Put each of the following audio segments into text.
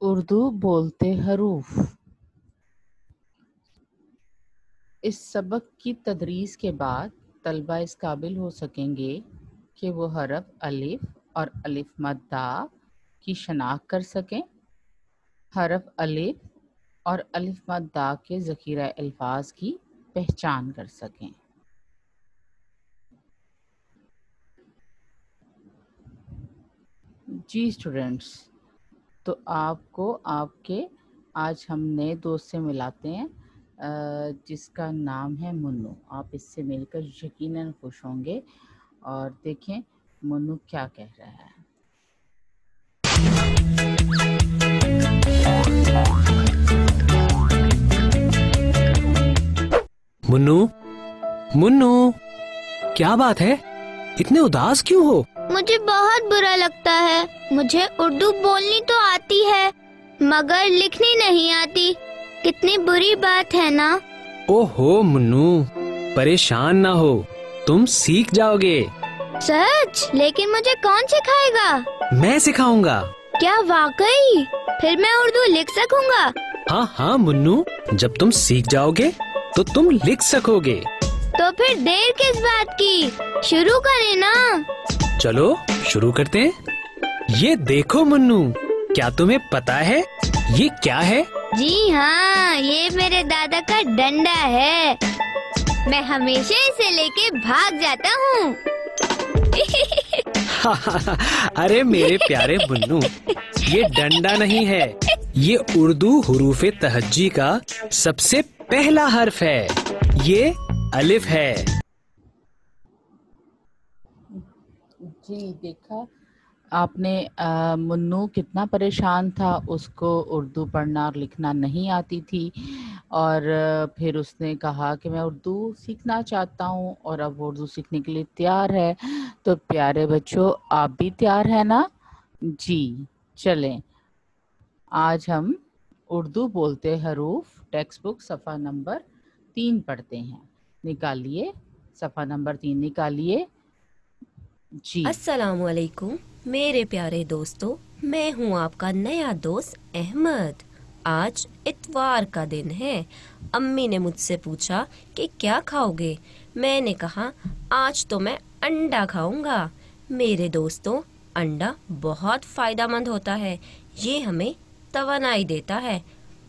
اردو بولتے حروف۔ اس سبق کی تدریس کے بعد طلبہ اس قابل ہو سکیں گے کہ وہ حرف الف اور الف مدہ کی شناخت کر سکیں، حرف الف اور الف مدہ کے ذخیرہ الفاظ کی پہچان کر سکیں۔ جی اسٹوڈینٹس، تو آپ کو آپ کے آج ہم نئے دوست سے ملاتے ہیں جس کا نام ہے منو۔ آپ اس سے مل کر یقیناً خوش ہوں گے، اور دیکھیں منو کیا کہہ رہا ہے۔ منو منو، کیا بات ہے؟ اتنے اداس کیوں ہو؟ مجھے بہت برا لگتا ہے۔ مجھے اردو بولنی تو آتی ہے مگر لکھنی نہیں آتی۔ کتنی بری بات ہے نا۔ اوہو منو، پریشان نہ ہو، تم سیکھ جاؤ گے۔ سچ؟ لیکن مجھے کون سکھائے گا؟ میں سکھاؤں گا۔ کیا واقعی؟ پھر میں اردو لکھ سکوں گا؟ ہاں منو، جب تم سیکھ جاؤ گے تو تم لکھ سکو گے۔ تو پھر دیر کس بات کی؟ شروع کریں نا۔ چلو شروع کرتے ہیں۔ یہ دیکھو منو، کیا تمہیں پتا ہے یہ کیا ہے؟ جی ہاں، یہ میرے دادا کا ڈنڈا ہے۔ میں ہمیشہ اسے لے کے بھاگ جاتا ہوں۔ ارے میرے پیارے منو، یہ ڈنڈا نہیں ہے، یہ اردو حروف تہجی کا سب سے پہلا حرف ہے، یہ الف ہے۔ جی دیکھا آپ نے، منو کتنا پریشان تھا، اس کو اردو پڑھنا اور لکھنا نہیں آتی تھی، اور پھر اس نے کہا کہ میں اردو سیکھنا چاہتا ہوں، اور اب وہ اردو سیکھنے کے لیے تیار ہے۔ تو پیارے بچوں، آپ بھی تیار ہیں نا؟ جی چلیں، آج ہم اردو بولتے حروف ٹیکسٹ بک صفحہ نمبر 3 پڑھتے ہیں۔ نکالیے صفحہ نمبر 3 نکالیے۔ جی السلام علیکم میرے پیارے دوستو، میں ہوں آپ کا نیا دوست احمد۔ آج اتوار کا دن ہے۔ امی نے مجھ سے پوچھا کہ کیا کھاؤ گے؟ میں نے کہا آج تو میں انڈا کھاؤں گا۔ میرے دوستو، انڈا بہت فائدہ مند ہوتا ہے، یہ ہمیں توانائی دیتا ہے۔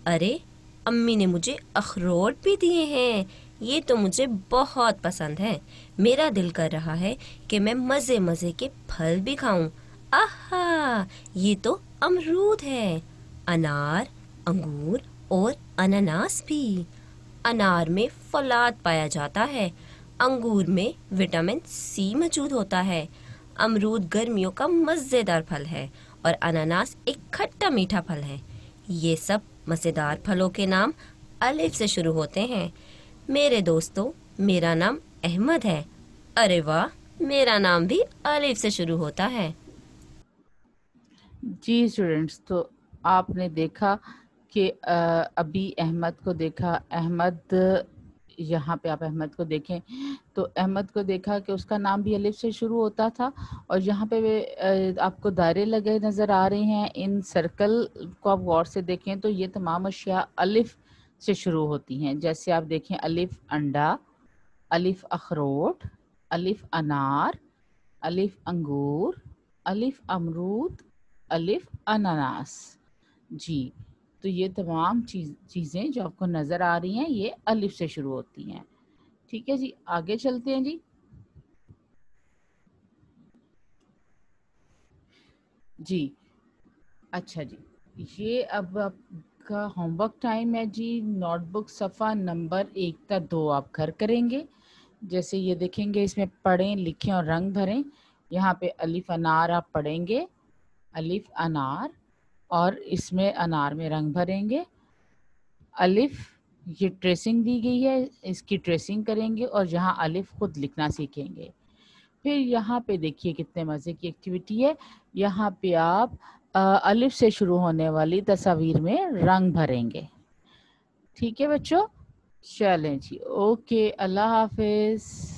ارے امی نے مجھے اخروٹ بھی دیے ہیں، یہ تو مجھے بہت پسند ہے۔ میرا دل کر رہا ہے کہ میں مزے مزے کے پھل بھی کھاؤں۔ آہا، یہ تو امرود ہے، انار، انگور اور اناناس بھی۔ انار میں فولاد پایا جاتا ہے، انگور میں وٹامن سی موجود ہوتا ہے، امرود گرمیوں کا مزیدار پھل ہے، اور اناناس ایک کھٹا میٹھا پھل ہے۔ یہ سب مزیدار پھلوں کے نام الف سے شروع ہوتے ہیں۔ میرے دوستو، میرا نام احمد ہے۔ ارے واہ، میرا نام بھی الف سے شروع ہوتا ہے۔ جی اسٹوڈینٹس، تو آپ نے دیکھا کہ ابھی احمد کو دیکھا، احمد یہاں پہ آپ احمد کو دیکھیں تو احمد کو دیکھا کہ اس کا نام بھی الف سے شروع ہوتا تھا، اور یہاں پہ آپ کو دائرے لگے نظر آ رہے ہیں۔ ان سرکل کو آپ غور سے دیکھیں تو یہ تمام اشیاء الف سے شروع ہوتی ہیں۔ جیسے آپ دیکھیں، الف انڈا، الف اخروٹ، الف انار، الف انگور، الف امرود، الف اناناس۔ جی، تو یہ تمام چیزیں جو آپ کو نظر آ رہی ہیں یہ الف سے شروع ہوتی ہیں۔ ٹھیک ہے جی، آگے چلتے ہیں جی۔ جی اچھا جی، یہ اب آپ کا ہوم ورک ٹائم ہے جی۔ نوٹ بک صفحہ نمبر 1 تا 2 آپ گھر کریں گے۔ جیسے یہ دیکھیں گے، اس میں پڑھیں، لکھیں اور رنگ بھریں۔ یہاں پہ الف انار آپ پڑھیں گے، الف انار، اور اس میں انار میں رنگ بھریں گے۔ الف یہ ٹریسنگ دی گئی ہے، اس کی ٹریسنگ کریں گے، اور یہاں الف خود لکھنا سیکھیں گے۔ پھر یہاں پہ دیکھیے کتنے مزے کی ایکٹیویٹی ہے۔ یہاں پہ آپ الف سے شروع ہونے والی تصاویر میں رنگ بھریں گے۔ ٹھیک ہے بچوں؟ چلیں جی، اوکے، اللہ حافظ۔